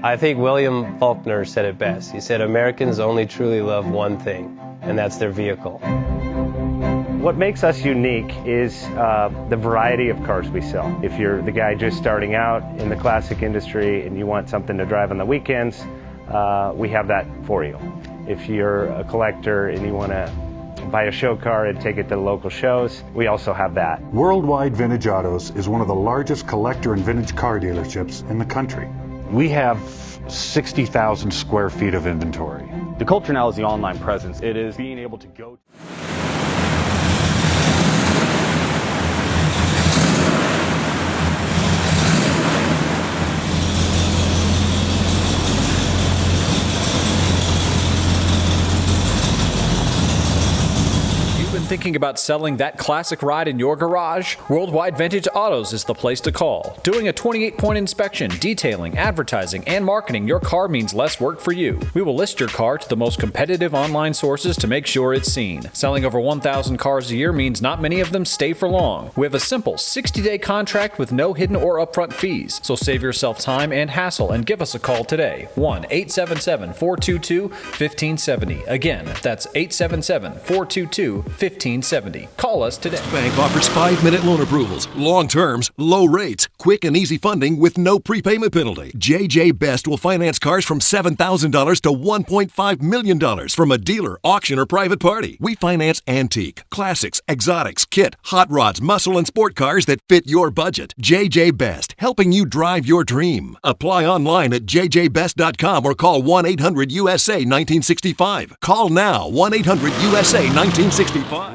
I think William Faulkner said it best. He said, Americans only truly love one thing, and that's their vehicle. What makes us unique is the variety of cars we sell. If you're the guy just starting out in the classic industry and you want something to drive on the weekends, we have that for you. If you're a collector and you want to buy a show car and take it to the local shows, we also have that. Worldwide Vintage Autos is one of the largest collector and vintage car dealerships in the country. We have 60,000 square feet of inventory. The culture now is the online presence. It is being able to go. Thinking about selling that classic ride in your garage? Worldwide Vintage Autos is the place to call. Doing a 28-point inspection, detailing, advertising, and marketing your car means less work for you. We will list your car to the most competitive online sources to make sure it's seen. Selling over 1,000 cars a year means not many of them stay for long. We have a simple 60-day contract with no hidden or upfront fees. So save yourself time and hassle and give us a call today. 1-877-422-1570. Again, that's 877-422-1570. Call us today. Bank offers 5-minute loan approvals, long terms, low rates, quick and easy funding with no prepayment penalty. JJ Best will finance cars from $7,000 to $1.5 million from a dealer, auction, or private party. We finance antique, classics, exotics, kit, hot rods, muscle, and sport cars that fit your budget. JJ Best, helping you drive your dream. Apply online at jjbest.com or call 1-800-USA-1965. Call now, 1-800-USA-1965.